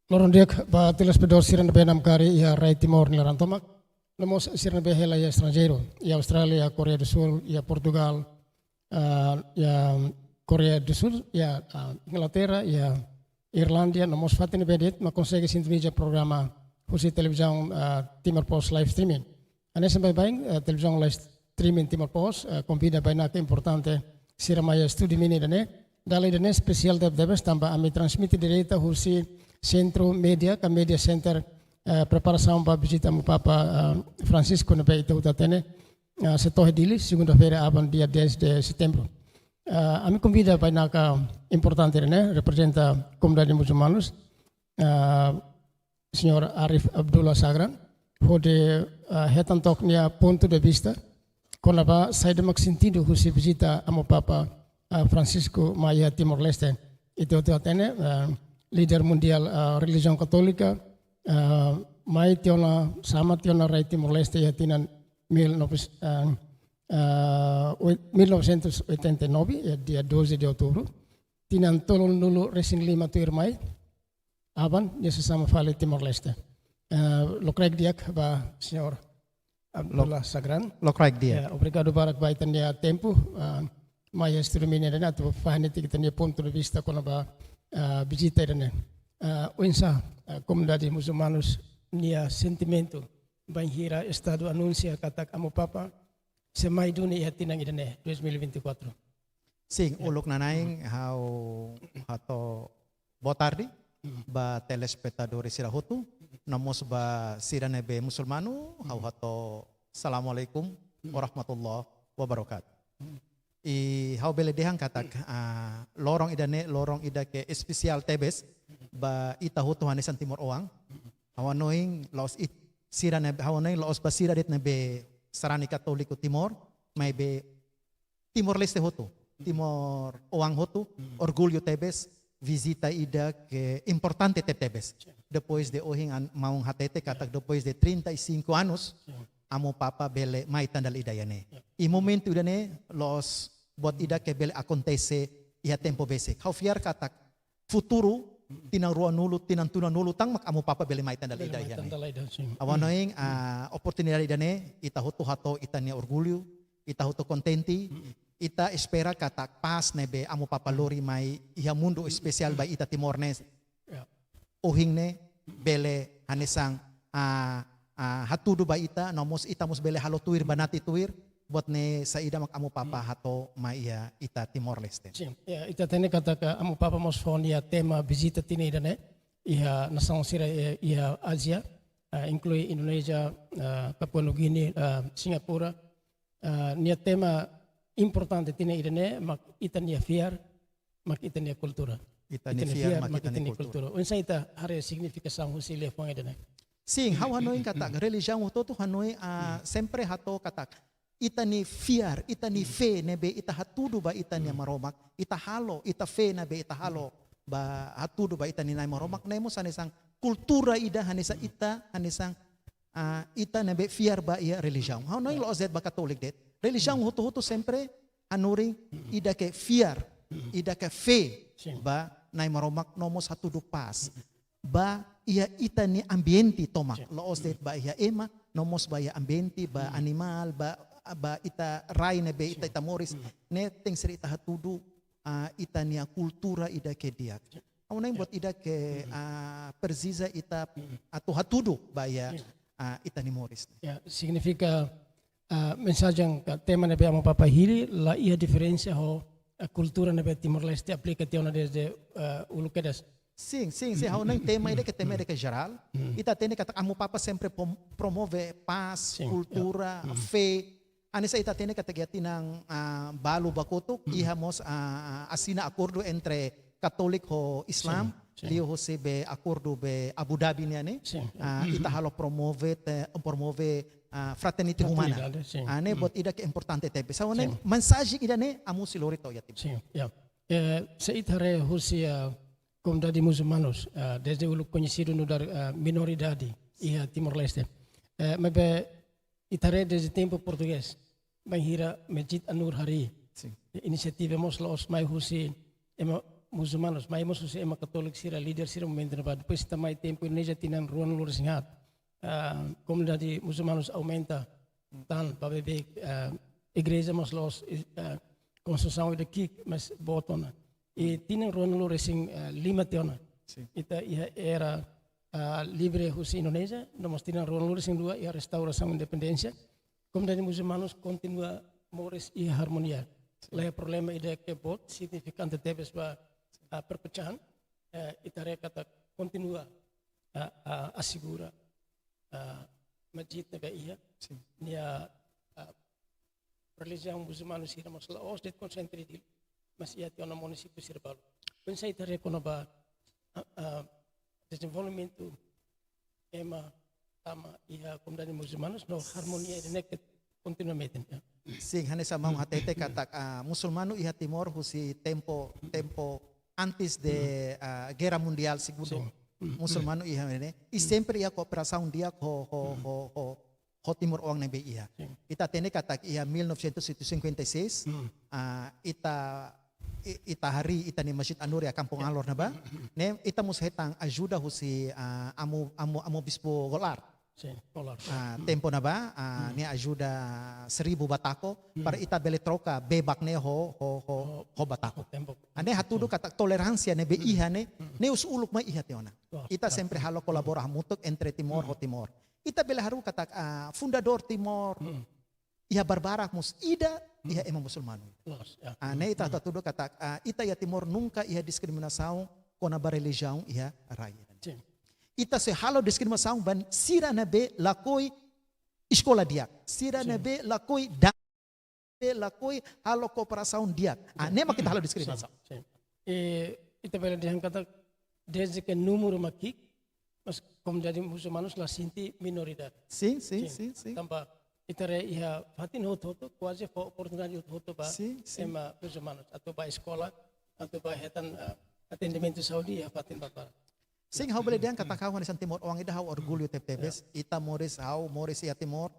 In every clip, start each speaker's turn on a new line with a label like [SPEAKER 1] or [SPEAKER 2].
[SPEAKER 1] Loron dia ba telespedor siran be nam kari ia Rai Timor nilaran tomak. Lemos siran be hela ia estrangeiro, ia Australia, Korea do Sul, ia Portugal, ia Korea do Sul, ia Inglaterra, ia Irlandia, nomos fatene bedet ma consegue sintonizar programa husi televisão Timor Post live streaming. Anessa bem televisão live streaming Timor Post convida bem na que importante siramaya studi mini dane dalai dane spesial debes tambah ami transmite direita husi centro media ka media center preparação para visita mu papa Francisco na beita utatene setorre dili segunda-feira aban dia 10 de setembro. Ami convida bem na que importante dane representa comunidade muçulmanos senhor Arif Abdullah Sagran hode hetan tok nia ponto de vista con apa saída mak sentido husi visita amo papa Francisco Maya Timor Leste itu atene líder mundial religião católica mai tiona sama tiona Rai Timor Leste ya tinan 1989 ya dia 12 de outubro tinan tolong dulu resin lima tuir mai aban dia sesama fale Timor Leste lokrek diak ba senhor Abdullah Sagran.
[SPEAKER 2] Lokrek dia.
[SPEAKER 1] Obrigado para que vai ter tempo. Mas termina dan atau faham kita ni ponto de vista kalau ba visita dan uinsa comunidade muçulmanos nia sentimento banhira estado anuncia kata amo papa semai dunia tinang idane 2024.
[SPEAKER 2] Sim, ulok nanaing how hato botardi ba telespectadores sirahutu namos ba siranebe musulmanu how hato assalamualaikum warahmatullahi wabarakatuh. I how bele dehang katak lorong ida ke especial tebes ba ita hutu hanesan timur oang hawanoing laos it siranebe hawanoing laos ba siradet nebe sarani katoliko timor may be Timor Leste hutu Timor oang hutu orgulho tebes visita ida que importante tebes depois de ohing maung hatete katak depois de 35 anos amo papa bele mai tandal ida yane i momento idane los bot ida que bele acontece ia tempo basic how fiar katak futuro tinang ruan nulu tinang tunan nulu tang mak amo papa bele mai tandal ida yane awanoing oportunidade idane ita hutu hato itania orgulho ita hutu contenti ita espera katak pas nebe amo papa lori mai iha mundo especial ba ita Timor-Leste. Ohing ne bele hanesang hatudo ba ita nomos ita mos bele halo tuir banati tuir buat ne sa ida mak amo papa hato mai ita Timor-Leste.
[SPEAKER 1] Ya ita tene kata amo papa mos fonia tema visita tini dane iha nação sira iha Asia inclui Indonesia, Papua New Guinea, Singapura. Nia tema importante tine idane mak itania fiar mak itania kultura
[SPEAKER 2] Itania fiar mak itania
[SPEAKER 1] kultura unsa ita hari significação husile fong idane
[SPEAKER 2] sing how hanoi katak religião to hanoi sempre hato katak itani fiar itani fe nebe ita hatudu ba itania maromak ita halo ita fe nebe ita halo ba hatudu ba itani nai maromak nemo sanesang kultura ida hanesa ita hanesang ita nebe fiar ba ia religião hanoi lo zet ba katolik det religião hutu sempre anuring ida ke fiar, ida ke fe ba nai maromak nomos hatu dupas ba ia ita ni ambienti tomak loos det ba ia ema nomos ba ia ambienti ba animal ba ita rai nebe ita moris ne teng seri ita hatudu ita nia kultura ida ke diak aunai buat ida ke perziza ita atau hatudu ba ia ita ni moris
[SPEAKER 1] ya significa mensagem tema nebe amo papa hili la ia diferença ho a cultura nebe Timor Leste aplicação desde ulukedas.
[SPEAKER 2] Sim, how nang tema ide que tema de que geral. Ita tene que amo papa sempre promove paz, cultura, fé. Anissa ita tene que tinang balu bakoto ihamos asina acordo entre Katolik ho Islam. Lio Jose be acordo be Abu Dhabi niane. Ita halo promove fraternity humana. Ane buat ida ke importante tepe. Sa one mensagem ida ne amu silorito ya tipe.
[SPEAKER 1] Sim, ya. Sa itare husia comunidade muçulmanos desde o conhecido no dar minoridade ia Timor Leste. Mas itare desde tempo português. Banhira Masjid An-Nur Hari. Inisiativa mos los mai husi muçulmanos, mas hemos usado ema católico sira líder sira momento na depois também tempo Indonesia tinham ruang luar singat. Comunidade muçulmanos aumenta dan para beber igreja mas los construção daqui mas botona. E tinham ruang luar sing 5 tahun. Ita era libre hus Indonesia, nós tinham ruang luar sing 2 ia restauração independência. Comunidade muçulmanos continua mores e harmonia. Lain problema ide que bot significante tebes ba perpecahan itare kata continua assegura masjid nebe ia nia religião muçulmana sira masalah os det concentre dil mas ia tiona município sira balu pensai itare kono ba desenvolvimento ema tama ia comunidade muçulmanos no harmonia ide que continuamente.
[SPEAKER 2] Sim, hanesa mau hatete katak musulmano iha Timor husi tempo antes de Guerra Mundial Segundo musulmano iha ne e sempre ia cooperação dia ho Timor Oang nebe iha. Ita tene katak iha 1956 ita hari ita ni Masjid Anur ya Kampung Alor na ba ne ita mushetang ajuda husi amo bispo Golar. Tempo na ba ni ajuda 1,000 batako para ita bele troca bebak ne ho batako. Ane hatudo kata toleransia ne be iha ne us uluk ma iha teona. Ita sempre halo kolabora mutuk entre Timor ho Timor. Ita bele haru kata fundador Timor iha barbarak mus ida iha ema musulmano. Ane ita hatudo kata ita ya Timor nunca iha diskriminação kona ba religião iha raya. Ita se halo diskriminação ban sira nabe lakoi escola diak sira nabe lakoi lakoi halo cooperação diak nema kita halo diskriminação
[SPEAKER 1] ita bela dihan kata desde que número makik mas comunidade muçulmanos la sinti minoridade
[SPEAKER 2] sim
[SPEAKER 1] tanpa ita re ia fatin hoto quase oportunidade hoto ba ema muçulmanos atau ba escola atau ba hetan atendimento saudi ia fatin bapak.
[SPEAKER 2] Sing hau boleh diang kata kawan di Timor Oang ida hau orgulho tebes ita mores ia Timor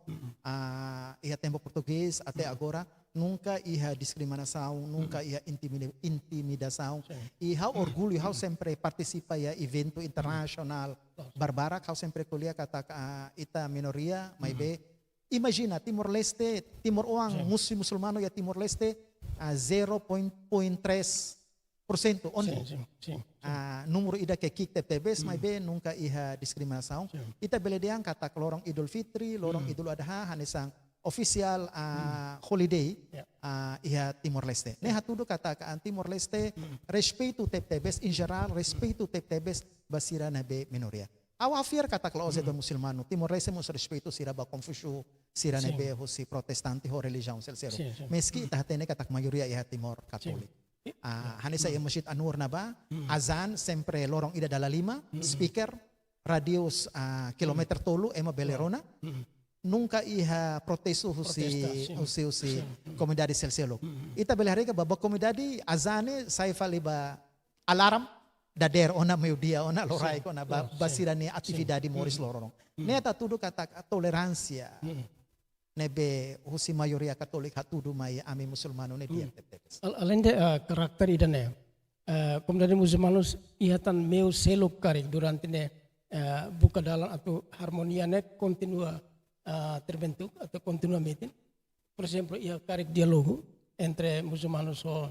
[SPEAKER 2] ia tempo português até agora nunca ia discriminação nunca ia intimidação e hau orgulho hau sempre participa ia evento internasional barbara hau sempre kuliah kata ita minoria mai be imagina Timor Leste Timor Oang musulmano ya Timor Leste 0.3% only. Número ida que kik tebes mai be nunca iha diskriminação. Ita beledeang kata lorong Idul Fitri, lorong Idul Adha hanesang official holiday iha Timor Leste. Ne hatudo kata Timor Leste respeito tebes in geral respeito tebes basira nabe minoria. Awafir kata kalau do musulmano Timor Leste mus respeito sira ba Confucio sira nabe hosi protestante ho religião selsero. Meski ita hatene kata mayoria iha Timor Katolik. Hanisa yang Masjid Anur na ba azan sempre lorong ida dala 5 speaker radius kilometer tolu ema belerona nunca iha protesto husi komunidade selselo ita belehare ka baba komunidade azane saya faliba alarm dader ona meudia ona lorai kona basirani atividade moris lorong neta tudo kata toleransia nebe husi mayoria Katolik hatudu mai ami musulmano ne dia tebes.
[SPEAKER 1] Além de karakter idane, comunidade muçulmanos ihatan meu seluk karik durante ne buka dalam atau harmonia ne continua terbentuk atau continuamente. Por exemplo, ia karik dialogo entre muçulmanos o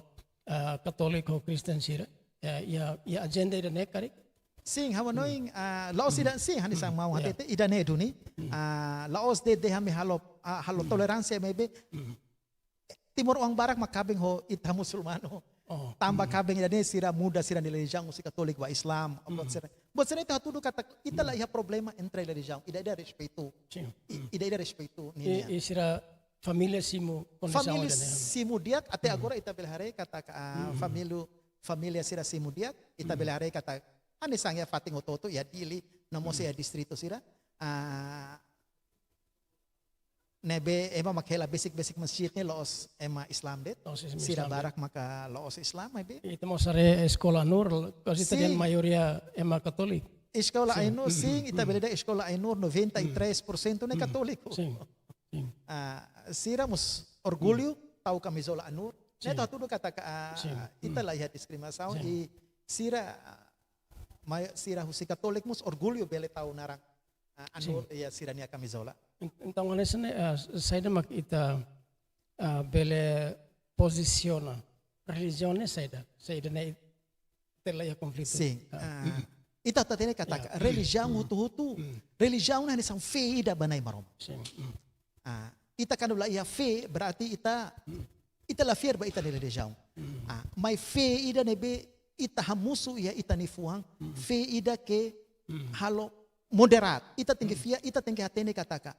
[SPEAKER 1] Katolik o Kristen sira, ia agenda idane karik.
[SPEAKER 2] Sim, hawa noing laos ida sim hanisang mau hatete ida ne duni laos de hami halo toleransia maybe Timor Oang Barak makabing ho ita musulmano tambah kabing ida ne sira muda sira ni religião si Katolik wa Islam buat sira ita hatudo kata ita la iha problema entre religião ida respeito ida respeito
[SPEAKER 1] ni sira família simu
[SPEAKER 2] diak até agora ita belhare kata família sira simu diak ita belhare kata anisang ya fating ototo ya dili namo ya distrito sira nebe ema makhela basic masjid ni laos ema Islam det sira barak maka laos Islam maybe
[SPEAKER 1] itu mau sare sekolah nur kasi tadian mayoria ema Katolik
[SPEAKER 2] escola Ainur sing ita beleda escola Ainur 93% ne Katolik sira mus orgulho tau kamizola Anur Neto tudo kata
[SPEAKER 1] Sim.
[SPEAKER 2] ita lá ia discriminação e sira sira husi katolik mus orgulho bele tau narang anu ya sira nia camisola.
[SPEAKER 1] Então, nessa saída mak ita bele posiciona religião ne saída ne tela ya conflito.
[SPEAKER 2] Sim. Ita tatene kata religião hutu religião na são fé ida banai marom.
[SPEAKER 1] Sim.
[SPEAKER 2] Ita kanula ia fé berarti ita la fier ba ita ni religião. Mas fé ida nebe ita hamusu ia ita ni fuang fé ida ke halo moderat. Ita tinggi fia ita tinggi hatene kataka.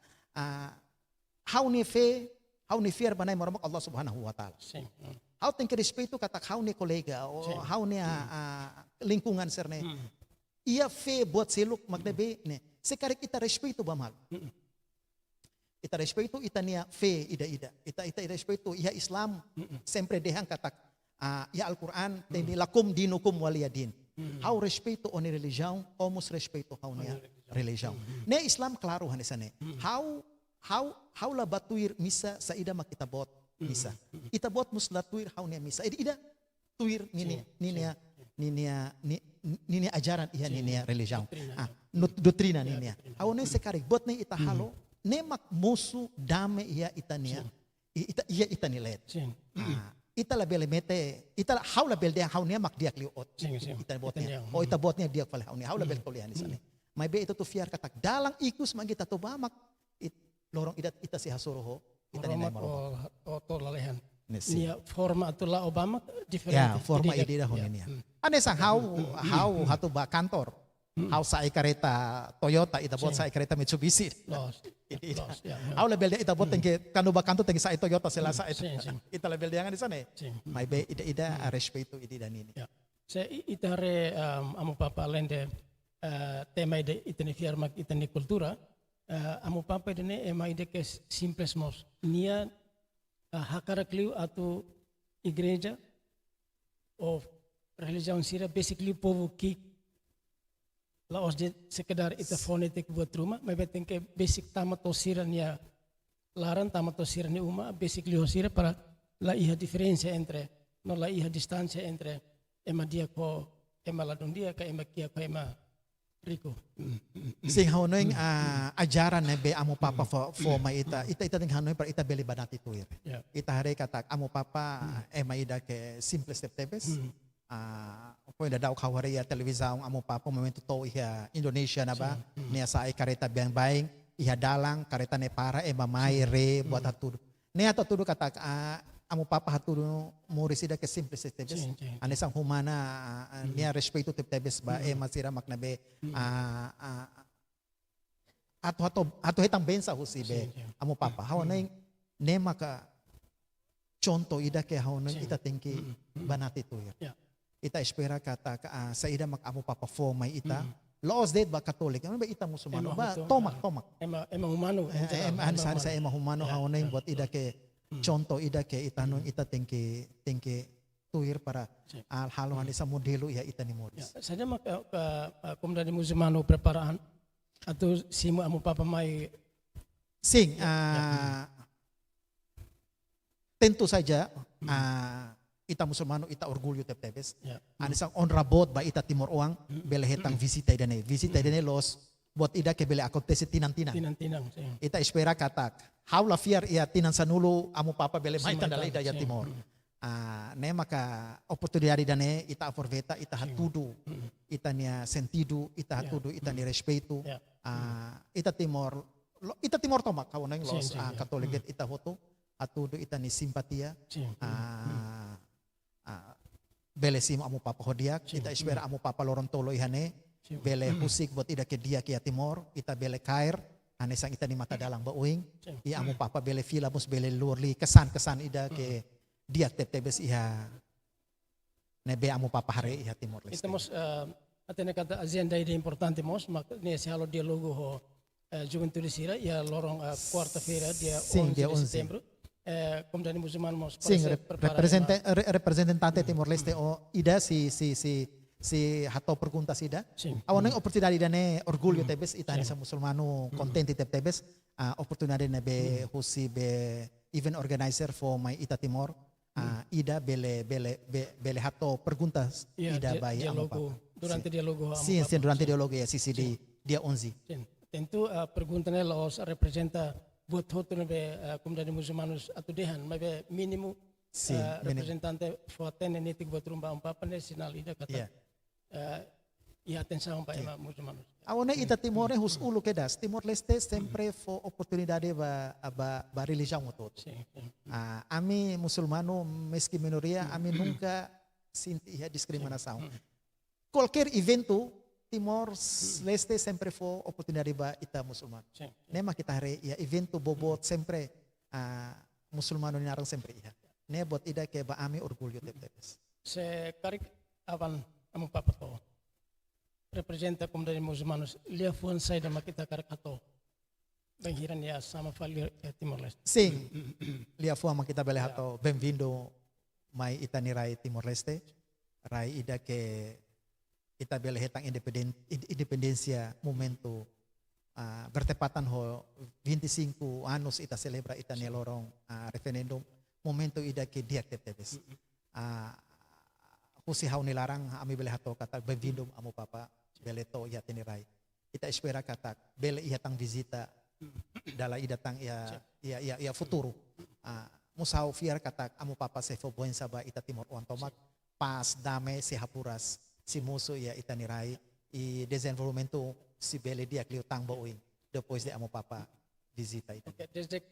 [SPEAKER 2] How ni fé how ni fier banai marom Allah Subhanahu wa taala.
[SPEAKER 1] Sim.
[SPEAKER 2] How tinggi respeito katak how ni kolega o how ni lingkungan serne. Ia fé buat seluk magnebe ne. Sekarang kita respeito ba mal. Ita respeito ita nia fé ida. Ita respeito ia Islam sempre dehang katak ia Al-Quran teni lakum dinukum waliyadin. How respeito oni religião, omos respeito how nia religião. Ne Islam claro hanesane. How la batuir misa sa ida makita bot misa. Ita bot mus latuir how nia misa. Ida tuir ninia ajaran iya ninia religião. Doutrina ninia. How ne sekarik bot ne ita halo nemak musu dame iya itania ita nilet. Ita la bele mete ita how la bel dia how nemak dia kliot. Ita botnya. O ita botnya dia pala how how la bel kuliah ni sana. May be ito to fiar katak dalang ikus magita to bamak lorong ita si hasuroho ita ni maro.
[SPEAKER 1] O to lalehan. Nia forma tu la Obama diferente.
[SPEAKER 2] Ya, forma ide dah honia. Ane sang how hatu ba kantor. How sa ikareta Toyota ita bot sa ikareta Mitsubishi. How label dia ita bot tengke kanu ba kantor tengke sa Toyota sila sa ita label dia ngan di sana. May be ida respeito ida nini.
[SPEAKER 1] Sa ita re amo papa lende tema ide ita ni fiar mak ita ni kultura amo papa ide ne ema ide ke simples mos. Nia hakarakliu atau igreja of religião sira basically povo que lá os de sekedar ita fonetik buat rumah, mas betul ke basic tamat tosira nia laran tamat tosira ni uma basically osira para la iha diferencia entre no la iha distancia entre ema dia ko ema ladung dia ka ema kia ko ema rico.
[SPEAKER 2] Sing hanoing ajaran ne be amo papa for ma ita ting hanoing para ita beli banati tuir. Ita hare katak amo papa ema ida ke simple step tebes. Kung daw kawaria televisão amo papa momento to iha Indonesia na ba niya sa ay kareta biang baing iha dalang kareta ne para mamay re buat hatudo niya hatudo katak amo papa hatudo mo resida ke simple tebes anesang humana niya respeto tebes ba masira maknabe ato hitang bensa husibe amo papa hawanay ne maka contoh ida ke hawanay ita tingki banati tuir. Ita espera kata sa ida mak amo papa forma ita laos det ba katolik ano ba ita musulmano ba tomak
[SPEAKER 1] ema humano
[SPEAKER 2] sa ema humano haonay buat ida ke contoh ida ke ita nun ita tingke tuir para halo sa modelo ya ita ni modis
[SPEAKER 1] saja mak komunidade musulmano preparaan atau simu amo papa mai
[SPEAKER 2] sing tentu saja ita musulmano ita orgulyo tebes. Anisang onrabot ba ita Timor Uang belehetang visita idane los buat ida ke bele acontece tinang-tinang. Ita espera katak. How la fiar ia tinan sanulo amo papa bele mai tanda ida ya Timor. Ne maka oportunidade dane ita aforveta ita hatudo. Ita nia sentido, ita hatudo, ita ni respeto. Ita Timor tomak kawanang los katolik ita hoto hatudo ita ni simpatia. Bele simo amo papa hodiak ita espera amo papa loron tolo ihane bele husik buat ida ke dia ke Timor ita bele kair anesang ita ni mata dalang bauing ia amo papa bele fila bos bele lurli kesan ida ke dia tebes iha nebe amo papa hare iha Timor Leste.
[SPEAKER 1] Ita mos atene kata agenda ide importante mos mak ne se halo dialogo ho juventude sira ia lorong quarta-feira dia 11 de setembro. Komunidade musulmana mos
[SPEAKER 2] representante Timor Leste o ida si hato pergunta sida awan ng oportunidade dane orgulyo tebes itani sa musulmano contenti tebes oportunidade na be husi be event organizer for my ita Timor ida bele hato perguntas ida bai amo
[SPEAKER 1] dialogo,
[SPEAKER 2] papa.
[SPEAKER 1] durante dialogo amo
[SPEAKER 2] Sim,
[SPEAKER 1] papa.
[SPEAKER 2] sim, durante dialogo ya sisi di dia 11.
[SPEAKER 1] Sim. Tentu perguntannya los representa buat hotu nebe komunidade muçulmanos atu dehan, mas mínimo
[SPEAKER 2] Sim,
[SPEAKER 1] representante foten nitik buat rumba papa ne sinal ida kata.
[SPEAKER 2] Yeah.
[SPEAKER 1] Ia atenção para ema muçulmanos.
[SPEAKER 2] Awalnya ita Timor hus ulu kedas. Timor Leste sempre fo oportunidade ba religião todo.
[SPEAKER 1] Sim.
[SPEAKER 2] Ami muçulmano meski minoria, ami nunca sinti discriminação. Qualquer evento Timor Leste sempre fo oportunidade ba ita muçulmano.
[SPEAKER 1] Sim.
[SPEAKER 2] Nema kita hari ya evento bobot sempre muçulmano narang sempre iya. Ne bot ida ke ba ami orgulho tepes.
[SPEAKER 1] Se karik awan amo papa to. Representa komunidade muçulmanos lia fuan saida makita karak ato. Banghiran ya sama falir ya Timor Leste.
[SPEAKER 2] Sim, lia fua kita bele hato bem-vindo mai ita ni rai Timor Leste. Rai ida ke ita bele hetang independencia momento bertepatan ho 25 anos ita celebra ita ni lorong referendum momento ida ke diak tepes. Kusi hau nilarang ami bele hato kata bem-vindo amo papa bele to ya tenirai. Ita espera kata bele ihatang visita dala idatang ya futuro. Musau fiar kata amo papa se fo buen saba ita Timor Ontomak pas dame se hapuras si muso ya ita nirai i desenvolvimento si bele dia kliu tang boing depois de amo papa visita ita.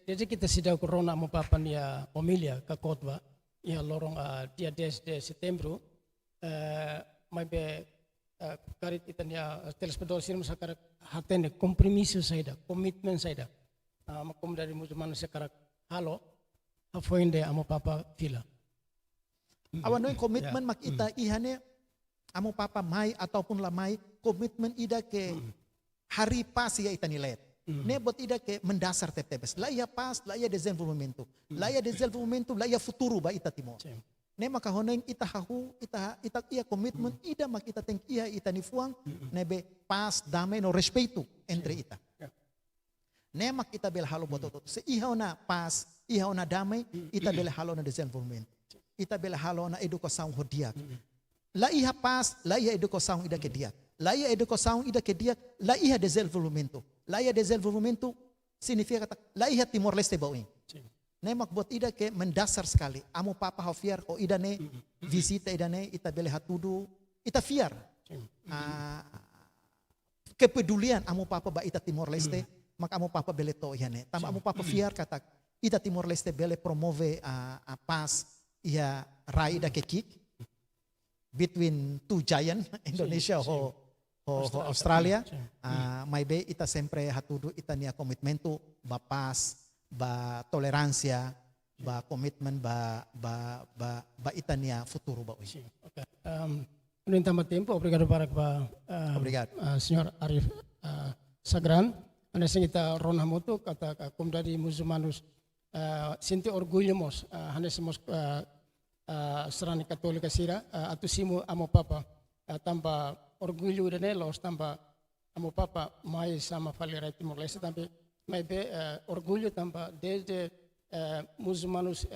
[SPEAKER 1] Desde kita sidau corona amo papa ya homilia ka khotbah ya lorong dia 10 de setembro mai be karit itanya telespedol sirum sakarak hatene kompromiso saida komitmen saida makom dari muçulmano sakarak halo afoinde amo papa fila
[SPEAKER 2] Awan noy komitmen mak ita ihane amo papa mai ataupun lamai komitmen ida ke hari pas ya ita nilet. Nebot ida ke mendasar tepes. Lah ia pas, lah ia desenvolvimento. Lah ia desenvolvimento, lah ia futuro ba ita Timor. Ne maka honeng ita hahu ita ia komitmen ida mak ita teng ia ita ni fuang nebe pas damai no respeito entre ita. Ne mak ita bel halo botot se iha na pas iha na damai ita bel halo na desenvolvimento. Ita bel halo na edukação hodiak. La iha pas, la iha edukação ida ke diak. La iha edukação ida ke diak, la iha desenvolvimento. La iha desenvolvimento significa kata la iha Timor Leste bauing. Nemak buat ida ke mendasar sekali. Amo papa hafiar ko ida ne visita ida ne ita bele hatudu ita fiar. Kepedulian amo papa ba ita Timor Leste maka amo papa bele to ihane. Tama amo papa fiar kata ita Timor Leste bele promove pas ia rai ida ke kick between two giant Indonesia ho Australia. Mai be ita sempre hatudu ita nia komitmento ba pas ba toleransia, ba komitmen, ba itania futuro ba hoje.
[SPEAKER 1] Okay. No entama tempo, obrigado para
[SPEAKER 2] Obrigado.
[SPEAKER 1] Senhor Arif Sagran. Ana singita ron hamoto kata komunidade muçulmanos senti orgulho mos hanesemos serani katolika sira atusimu amo papa tanpa orgulho dene los tanpa amo papa mai sama falira Timor Leste tambe mai be orgulho tanpa desde muçulmanos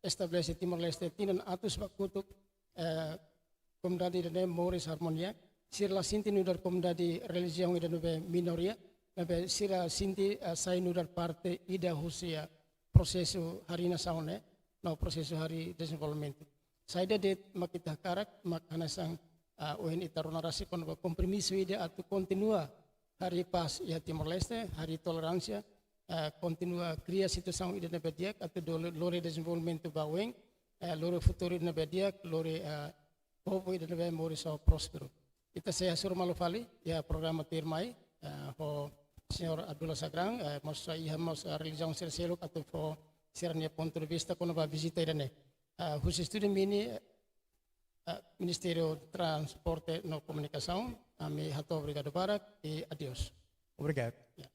[SPEAKER 1] estabelece Timor Leste tinan atus bakutuk komunidade dene Moris Harmonia sirla sinti nudar komunidade religião ida nube minoria nabe sira sinti sai nudar parte ida husia prosesu harina saune no prosesu hari desenvolvimento saida de makita karak makana sang UN itaruna rasi kon kompromiso ida atu continua hari pas ya Timor Leste hari toleransia continua cria situação ida na bediak atu lore desenvolvimento baweng lore futuro ida na bediak lore povo ida na memori so prospero ita saya suruh malu fali ya programa tirmai ho Senhor Abdullah Sagrang mos ihamos religião serselok atu fo sirania ponto de vista kono ba visita ida ne khusus studi mini Ministério Transporte no Comunicação ami hato obrigado barak e adios.
[SPEAKER 2] Obrigado.
[SPEAKER 1] Yeah.